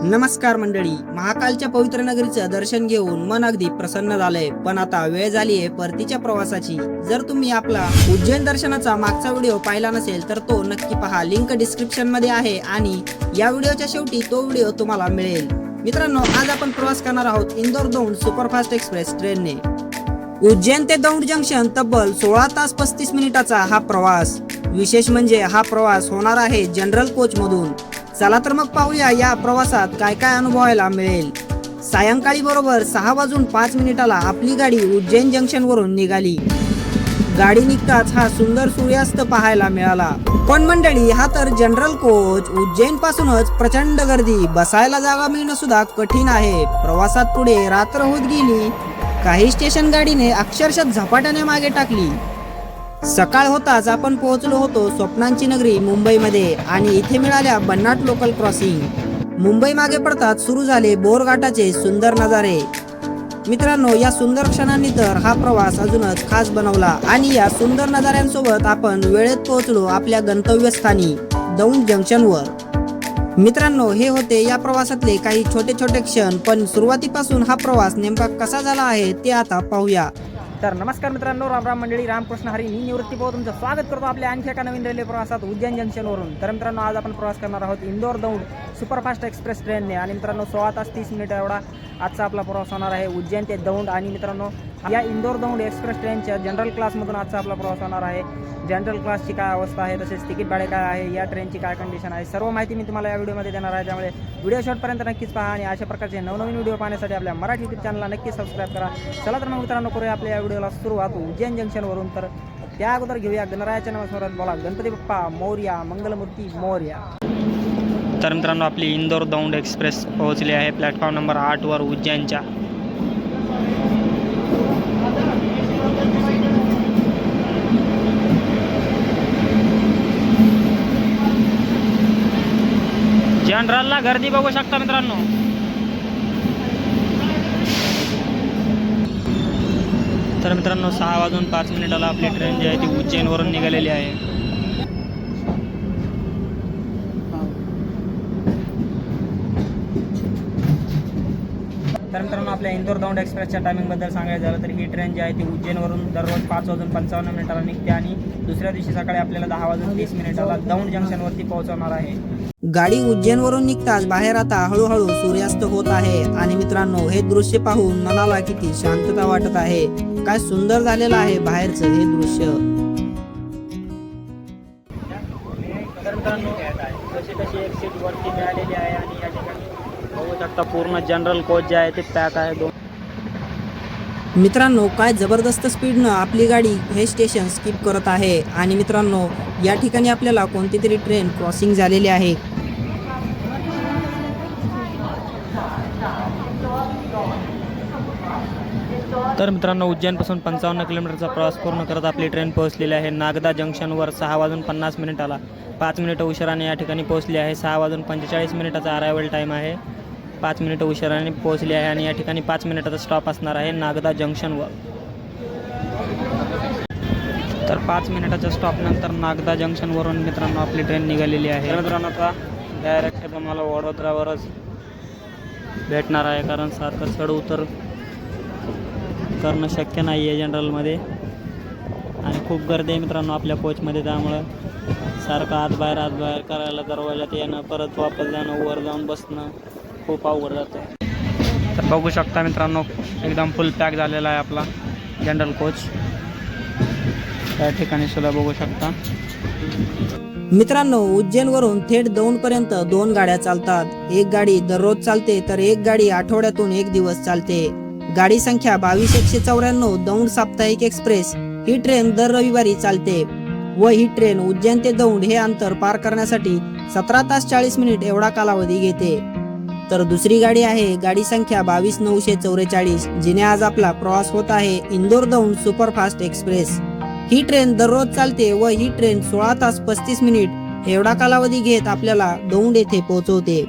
नमस्कार मंडळी, महाकालच्या पवित्र नगरीचं दर्शन घेऊन मन अगदी प्रसन्न झालंय. पण आता वेळ झालीये परतीच्या प्रवासाची. जर तुम्ही आपला उज्जैन दर्शनाचा मागचा व्हिडिओ पाहिला नसेल तर तो नक्की पहा, लिंक डिस्क्रिप्शन मध्ये आहे आणि या व्हिडिओच्या शेवटी तो व्हिडिओ तुम्हाला मिळेल. मित्रांनो, आज आपण प्रवास करणार आहोत इंदोर दौंड सुपरफास्ट एक्सप्रेस ट्रेनने. उज्जैन ते दौंड जंक्शन तब्बल 16 तास 35 मिनिटाचा हा प्रवास. विशेष म्हणजे हा प्रवास होणार आहे जनरल कोच मधून. चला तर मग पाहूया या प्रवासात काय काय अनुभवायला मिळेल. सायंकाळी बरोबर 6:05 आपली गाडी उज्जैन जंक्शन वरून निघाली. गाडी निघताच हा सुंदर सूर्यास्त पाहायला मिळाला. पण मंडळी, हा तर जनरल कोच. उज्जैन पासूनच प्रचंड गर्दी, बसायला जागा मिळणं सुद्धा कठीण आहे. प्रवासात पुढे रात्र होत गेली. काही स्टेशन गाडीने अक्षरशः झपाट्याने मागे टाकली. सकाळ होताच आपण पोहोचलो होतो स्वप्नांची नगरी मुंबईमध्ये आणि इथे मिळाल्या भन्नाट लोकल क्रॉसिंग. मुंबई मागे पडताच सुरू झाले बोरघाटाचे सुंदर नजारे. मित्रांनो, या सुंदर क्षणांनी तर हा प्रवास अजूनच खास बनवला आणि या सुंदर नजाऱ्यांसोबत आपण वेळेत पोहोचलो आपल्या गंतव्यस्थानी दौंड जंक्शनवर. मित्रांनो, हे होते या प्रवासातले काही छोटे छोटे क्षण. पण सुरुवातीपासून हा प्रवास नेमका कसा झाला आहे ते आता पाहूया. तर नमस्कार मित्रांनो, राम राम मंडळी, रामकृष्ण हरी. मी निवृत्ती भाऊ तुमचं स्वागत करतो आपल्या आणखी एका नवीन रेल्वे प्रवासात उज्जैन जंक्शनवरून. तर मित्रांनो, आज आपण प्रवास करणार आहोत इंदोर दौंड सुपरफास्ट एक्सप्रेस ट्रेनने. आणि मित्रांनो, 16 तास 30 मिनिट एवढा आजचा आपला प्रवास होणार आहे उज्जैन ते दौंड. आणि मित्रांनो, या इंदोर दौंड एक्सप्रेस ट्रेनच्या जनरल क्लासमधून आजचा आपला प्रवास होणार आहे. जनरल क्लासची काय अवस्था आहे, तसेच तिकीट भाडे काय आहे, या ट्रेनची काय कंडिशन आहे, सर्व माहिती मी तुम्हाला या व्हिडिओमध्ये देणार आहे. त्यामुळे व्हिडिओ शेवटपर्यंत नक्कीच पहा आणि अशा प्रकारचे नवनवीन व्हिडिओ पाहण्यासाठी आपल्या मराठी यूट्यूब चॅनलला नक्की सबस्क्राईब करा. चला तर मग मित्रांनो, करूया आपल्या या व्हिडिओला सुरुवात उज्जैन जंक्शनवरून. तर त्या अगोदर घेऊया गणरायाच्या नावासमोर बोला गणपती बाप्पा मोरया, मंगलमूर्ती मोरया. तर मित्रांनो, आपली इंदोर दौंड एक्सप्रेस पोहोचली आहे प्लॅटफॉर्म नंबर 8 वर उज्जैनच्या. जनरलला गर्दी बघू शकता मित्रांनो. तर मित्रांनो, 6:05 आपली ट्रेन जी आहे ती उज्जैनवरून निघालेली आहे. तर मित्रांनो, आपल्या इंदोर दौंड एक्सप्रेसच्या टायमिंगबद्दल सांगायचं झालं तर ही ट्रेन जी आहे ती उज्जैनवरून दररोज 5:55 निघते आणि दुसऱ्या दिवशी सकाळी आपल्याला 10:30 दौंड जंक्शनवरती पोहोचवणार आहे. गाडी उज्जैनवरून निघताच बाहेर आता हळूहळू सूर्यास्त होत आहे. आणि मित्रांनो, हे दृश्य पाहून मनाला किती शांतता वाटत आहे. काय सुंदर झालेलं आहे बाहेरचं हे दृश्य. तर मित्रांनो, कशी एक सीट वरती मिळालेली आहे आणि या ठिकाणी बघू शकता पूर्ण जनरल कोच जे आहे ते पॅक आहे. मित्रांनो, काय जबरदस्त स्पीडनं आपली गाडी हे स्टेशन स्किप करत आहे. आणि मित्रांनो, या ठिकाणी आपल्याला कोणती तरी ट्रेन क्रॉसिंग झालेली आहे. तर मित्रांनो, उज्जैनपासून 55 किलोमीटरचा प्रवास पूर्ण करत आपली ट्रेन पोहोचलेली आहे नागदा जंक्शनवर 6:50 5 मिनिटं उशिराने या ठिकाणी पोहोचली आहे. 6:45 अरायवल टाईम आहे. 5 मिनिटं उशिराने पोहोचली आहे आणि या ठिकाणी 5 मिनिटाचा स्टॉप असणार आहे नागदा जंक्शनवर. तर 5 मिनिटाच्या स्टॉपनंतर नागदा जंक्शनवरून मित्रांनो आपली ट्रेन निघालेली आहे. मित्रांनो, आता डायरेक्ट तुम्हाला वडोदरावरच भेटणार आहे, कारण सारखं चढ उतर करणं शक्य नाही आहे जनरलमध्ये आणि खूप गर्दी आहे मित्रांनो आपल्या कोचमध्ये. त्यामुळं सारखं आत बाहेर करायला, दरवाजात येणं, परत वापस जाणं, वर जाऊन बसणं खूप अवघड जातं. तर बघू शकता मित्रांनो, एकदम फुल पॅक झालेला आहे आपला जनरल कोच. त्या ठिकाणी सुद्धा बघू शकता. मित्रांनो, उज्जैनवरून थेट दौंडपर्यंत 2 गाड्या चालतात. एक गाडी दररोज चालते तर एक गाडी आठवड्यातून 1 दिवस चालते. गाडी संख्या 22,194 दौंड साप्ताहिक एक्सप्रेस ही ट्रेन दर रविवारी चालते व ही ट्रेन उज्जैन ते दौंड हे अंतर पार करण्यासाठी 17 तास 40 मिनिट एवढा कालावधी घेते. तर दुसरी गाडी आहे गाडी संख्या 22,944, जिने आज आपला प्रवास होत आहे इंदोर दौंड सुपरफास्ट एक्सप्रेस. ही ट्रेन दररोज चालते व ही ट्रेन 16 तास 35 मिनिट एवढा कालावधी घेत आपल्याला दौंड येथे पोहोचवते.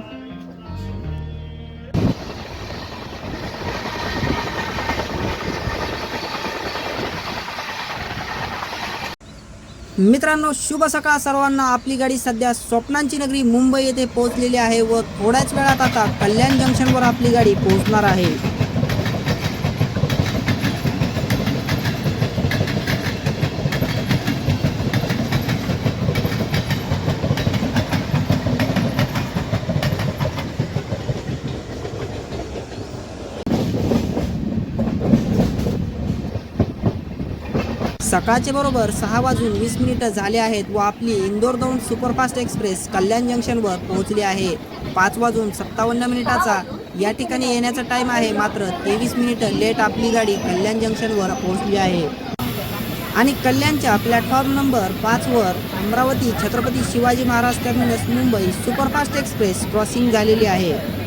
मित्रांनो, शुभ सकाळ सर्वांना. आपली गाडी सध्या स्वप्नांची नगरी मुंबई येथे पोहोचलेली आहे व थोड्याच वेळात आता कल्याण जंक्शनवर आपली गाडी पोहोचणार आहे. सकाळचे बरोबर 6:20 झाले आहेत व आपली इंदोर दौंड सुपरफास्ट एक्सप्रेस कल्याण जंक्शनवर पोहोचली आहे. 5:57 या ठिकाणी येण्याचा टाईम आहे, मात्र 23 मिनिटं लेट आपली गाडी कल्याण जंक्शनवर पोहोचली आहे. आणि कल्याणच्या प्लॅटफॉर्म नंबर 5वर Amravati Chhatrapati Shivaji Maharaj terminus Mumbai superfast express crossing झालेली आहे.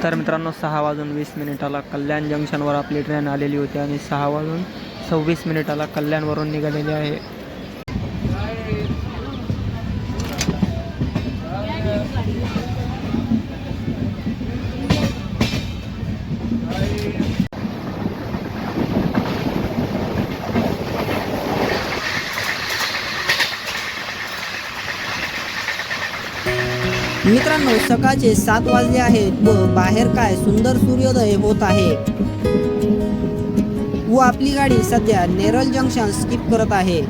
तर मित्रांनो, 6:20 कल्याण जंक्शनवर आपली ट्रेन आलेली होती आणि 6:26 कल्याणवरून निघालेली आहे. मित्रांनो, सकाळचे 7 वाजले आहेत व बाहेर काय सुंदर सूर्योदय होत आहे व आपली गाडी सध्या नेरळ जंक्शन स्किप करत आहे.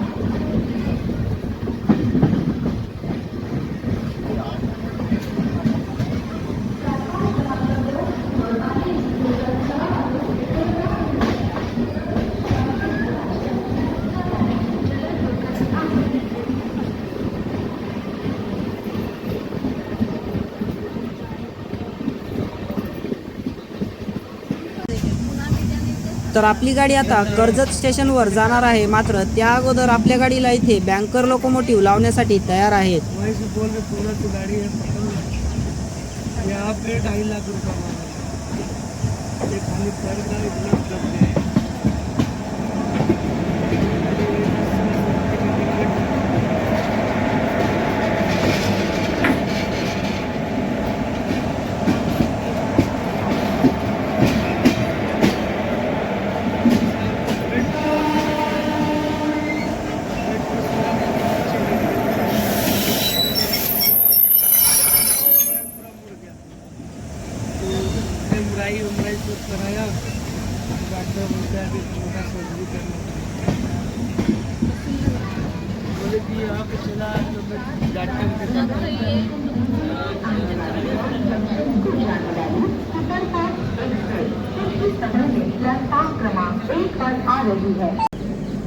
तर आपली गाडी आता कर्जत स्टेशनवर जाणार आहे, मात्र त्या अगोदर आपल्या गाडीला इथे बँकर लोकोमोटिव्ह लावण्यासाठी तयार आहेत.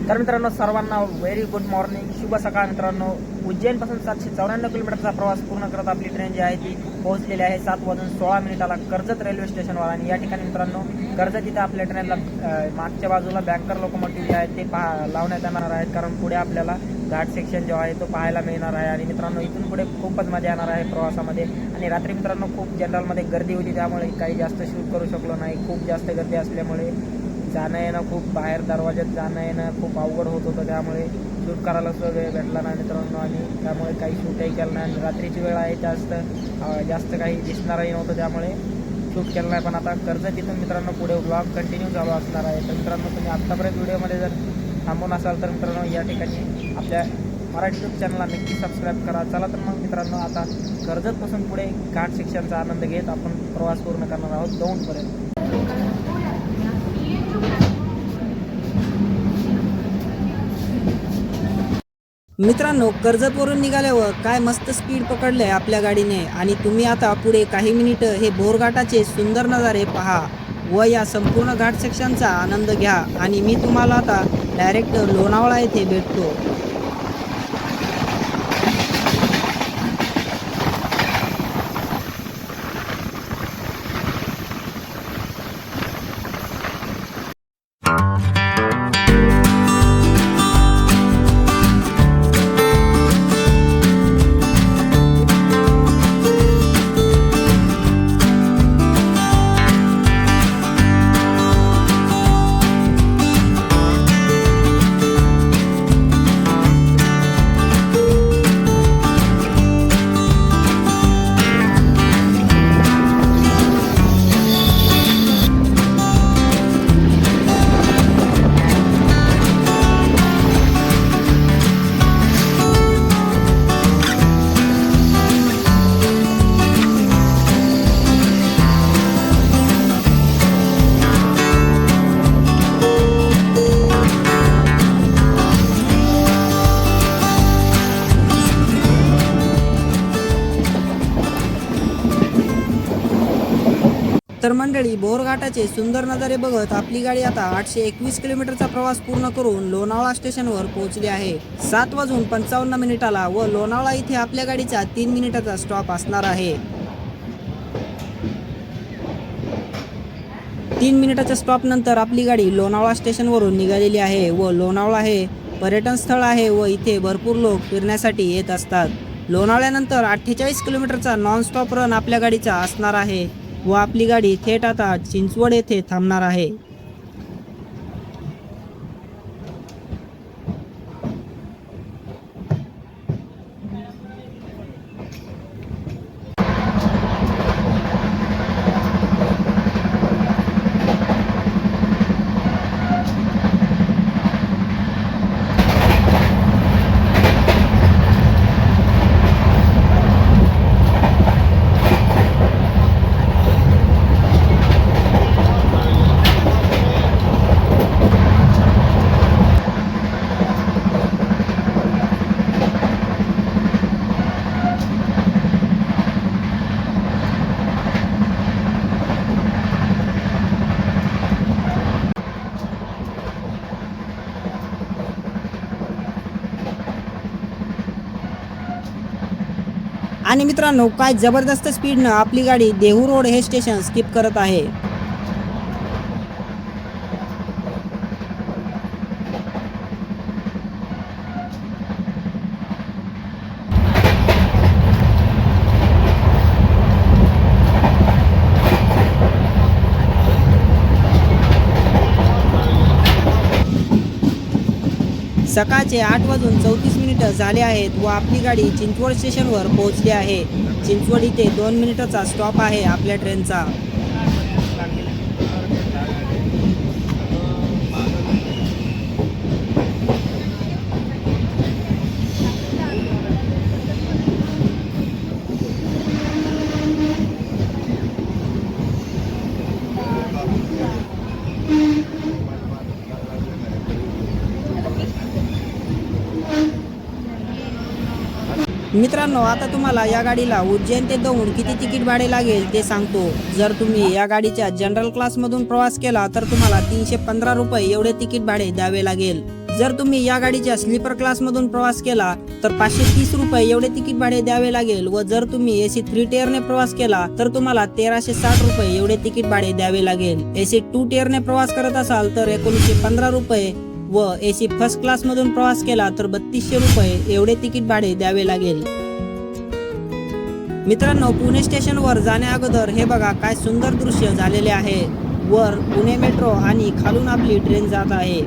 तर मित्रांनो, सर्वांना व्हेरी गुड मॉर्निंग, शुभ सकाळ. मित्रांनो, उज्जैनपासून 794 किलोमीटरचा प्रवास पूर्ण करत आपली ट्रेन जी आहे ती पोहोचलेली आहे 7:16 कर्जत रेल्वे स्टेशनवर. आणि या ठिकाणी मित्रांनो, कर्जत इथे आपल्या ट्रेनला मागच्या बाजूला बँकर लोकोमोटिव्ह जे आहेत ते लावण्यात येणार आहेत, कारण पुढे आपल्याला घाट सेक्शन जो आहे तो पाहायला मिळणार आहे. आणि मित्रांनो, इथून पुढे खूपच मजा येणार आहे प्रवासामध्ये. आणि रात्री मित्रांनो खूप जनरलमध्ये गर्दी होती, त्यामुळे काही जास्त शूट करू शकलो नाही. खूप जास्त गर्दी असल्यामुळे जाणं येणं खूप बाहेर दरवाज्यात जाणं येणं खूप अवघड होत होतं, त्यामुळे शूट करायला सुद्धा वेळ भेटला नाही मित्रांनो. आणि त्यामुळे काही शूटही केलं नाही. आणि रात्रीची वेळ आहे, जास्त काही दिसणारही नव्हतं, त्यामुळे शूट केलं नाही. पण आता कर्जत इथून मित्रांनो पुढे व्लॉग कंटिन्यू चालू असणार आहे. तर मित्रांनो, तुम्ही आत्तापर्यंत व्हिडिओमध्ये जर थांबून असाल तर मित्रांनो, या ठिकाणी आपल्या मराठी यूट्यूब चॅनलला नक्की सबस्क्राईब करा. चला तर मग मित्रांनो, आता कर्जतपासून पुढे घाट सेक्शनचा आनंद घेत आपण प्रवास पूर्ण करणार आहोत दौंडपर्यंत. मित्रांनो, कर्जतवरून निघाल्यावर काय मस्त स्पीड पकडलंय आपल्या गाडीने. आणि तुम्ही आता पुढे काही मिनिटं हे बोरघाटाचे सुंदर नजारे पहा व या संपूर्ण घाट सेक्शनचा आनंद घ्या. आणि मी तुम्हाला आता डायरेक्ट लोणावळा येथे भेटतो. तर मंडळी, बोरघाटाचे सुंदर नजारे बघत आपली गाडी आता 821 किलोमीटरचा प्रवास पूर्ण करून लोणावळा स्टेशनवर पोहोचली आहे. 7:55 व लोणावळा इथे आपल्या गाडीचा 3 मिनिटाचा स्टॉप असणार आहे. 3 मिनिटाच्या स्टॉप नंतर आपली गाडी लोणावळा स्टेशनवरून निघालेली आहे व लोणावळा हे पर्यटन स्थळ आहे व इथे भरपूर लोक फिरण्यासाठी येत असतात. लोणावळ्यानंतर 48 किलोमीटरचा नॉन स्टॉप रन आपल्या गाडीचा असणार आहे व आपली गाडी थेट आता चिंचवड येथे थांबणार आहे. आणि मित्रांनो, काय जबरदस्त स्पीडनं आपली गाडी देहू रोड हे स्टेशन स्किप करत आहे. सकाळचे 8:34 झाले आहेत व आपली गाडी चिंचवड स्टेशनवर पोहोचली आहे. चिंचवड इथे 2 मिनिटाचा स्टॉप आहे आपल्या ट्रेनचा. मित्रांनो, आता तुम्हाला या गाडीला उज्जैन ते दौंड किती तिकीट भाडे लागेल ते सांगतो. जर तुम्ही या गाडीच्या जनरल क्लासमधून प्रवास केला तर तुम्हाला 315 रुपये एवढे तिकीट भाडे द्यावे लागेल. जर तुम्ही या गाडीच्या स्लीपर क्लासमधून प्रवास केला तर 530 रुपये एवढे तिकीट भाडे द्यावे लागेल व जर तुम्ही AC 3 टियरने प्रवास केला तर तुम्हाला 1360 रुपये एवढे तिकीट भाडे द्यावे लागेल. AC 2 टियरने प्रवास करत असाल तर 1915 रुपये व AC फर्स्ट क्लास मधून प्रवास केला तर 3200 रुपये एवढे तिकीट भाडे द्यावे लागेल. मित्रांनो, पुणे स्टेशनवर जाण्या अगोदर हे बघा काय सुंदर दृश्य झालेले आहे. वर पुणे मेट्रो आणि खालून आपली ट्रेन जात आहे.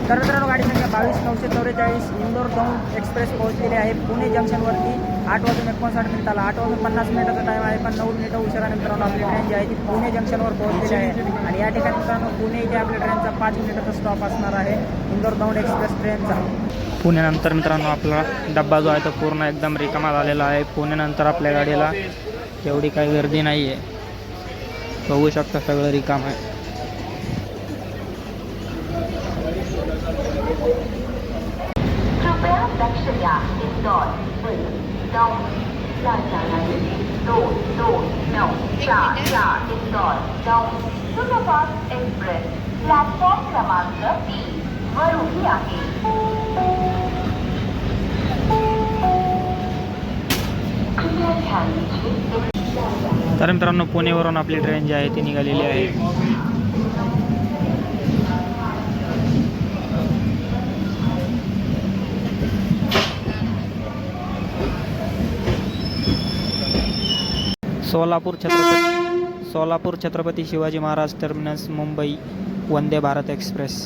तर मित्रांनो, गाडी संख्या 22,944 इंदोर दौंड एक्सप्रेस पोहोचलेली आहे पुणे जंक्शनवरती 8:59 8:50 टाईम आहे, पण 9 मिनिटं उशिराने मित्रांनो आपली ट्रेन जी आहे ती पुणे जंक्शनवर पोहोचलेली आहे. आणि या ठिकाणी मित्रांनो पुणे इथे आपल्या ट्रेनचा 5 मिनिटाचा स्टॉप असणार आहे इंदोर दौंड एक्सप्रेस ट्रेनचा. पुण्यानंतर मित्रांनो आपला डब्बा जो आहे तो पूर्ण एकदम रिकामा झालेला आहे. पुण्यानंतर आपल्या गाडीला एवढी काही गर्दी नाही आहे, बघू शकता सगळं रिकाम आहे. कृपया लक्ष द्या. इंदौर दौंड जानेवारी 2294 Indore Daund superfast express platform क्रमांक 3 वर उभी आहे. कृपया ध्यान दीजिए. तर मित्रांनो पुणेवरून आपली ट्रेन जी आहे ती निघालेली आहे. Solapur Chhatrapati Shivaji Maharaj terminus Mumbai Vande Bharat express.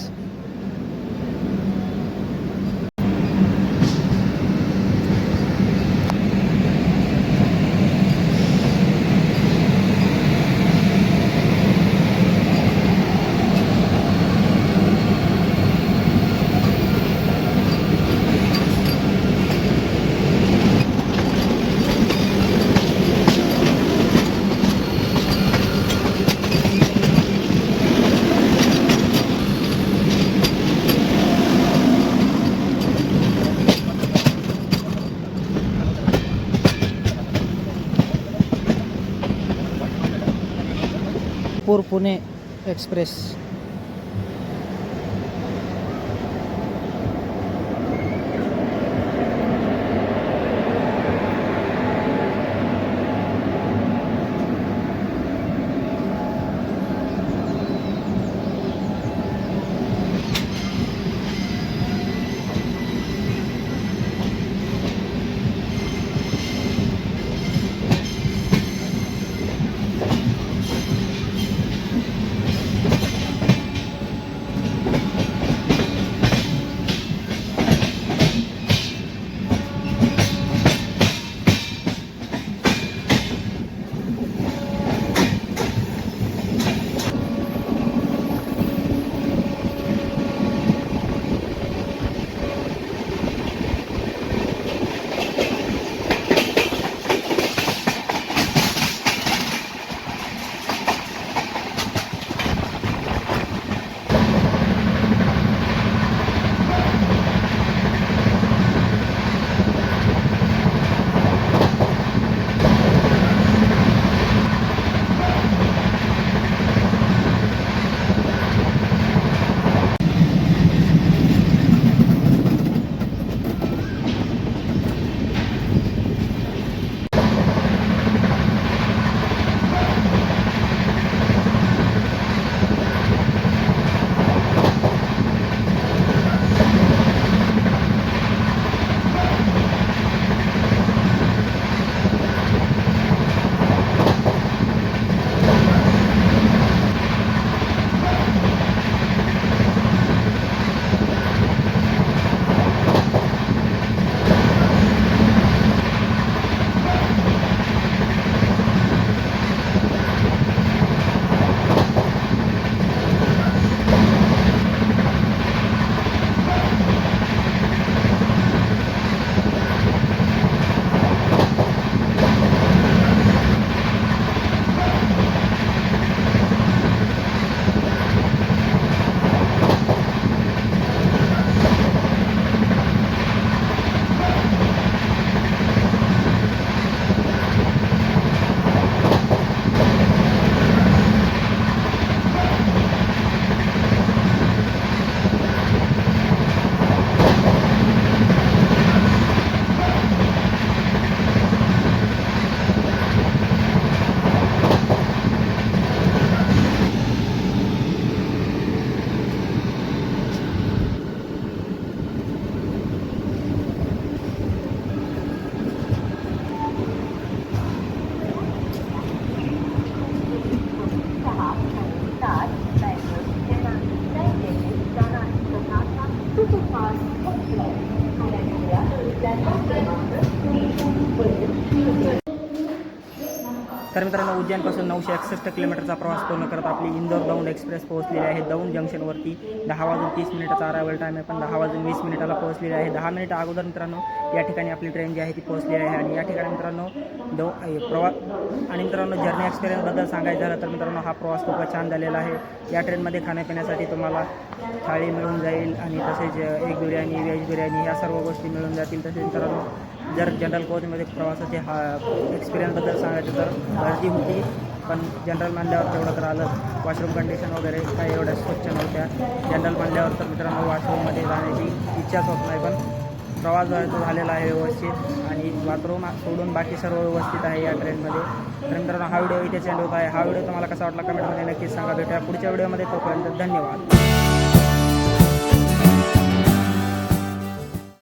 Pune express. तर मित्रांनो, उज्जैनपासून 961 किलोमीटरचा प्रवास पूर्ण करत आपली इंदोर दौंड एक्सप्रेस पोहोचलेली आहे. दौंड जंक्शनवरती 10:30 अरायवल टाईम आहे, पण 10:20 पोहोचलेली आहे. 10 मिनिटं अगोदर मित्रांनो या ठिकाणी आपली ट्रेन जी आहे ती पोहोचलेली आहे. आणि या ठिकाणी मित्रांनो मित्रांनो जर्नी एक्सपिरियन्सबद्दल सांगायचं झालं तर मित्रांनो हा प्रवास खूपच छान झालेला आहे. या ट्रेनमध्ये खाण्यापिण्यासाठी तुम्हाला थाळी मिळून जाईल आणि तसेच एग बिर्याणी, व्हेज बिर्याणी ह्या सर्व गोष्टी मिळून जातील. तसेच मित्रांनो जर जनरल कोचमध्ये प्रवासाचे एक्सपिरियन्सबद्दल सांगायचं तर गर्दी होती, पण जनरल मानल्यावर तेवढं तर आलं. वॉशरूम कंडिशन वगैरे काही एवढ्या स्वच्छ नव्हत्या. जनरल मानल्यावर तर मित्रांनो वॉशरूममध्ये जाण्याची इच्छाच होत नाही, पण प्रवास झालेला आहे व्यवस्थित आणि बाथरूम सोडून बाकी सर्व व्यवस्थित आहे या ट्रेनमध्ये. तर मित्रांनो हा व्हिडिओ इथे सेंड होत आहे. हा व्हिडिओ तुम्हाला कसा वाटला कमेंटमध्ये नक्कीच सांगा. भेटूया पुढच्या व्हिडिओमध्ये. तोपर्यंत धन्यवाद.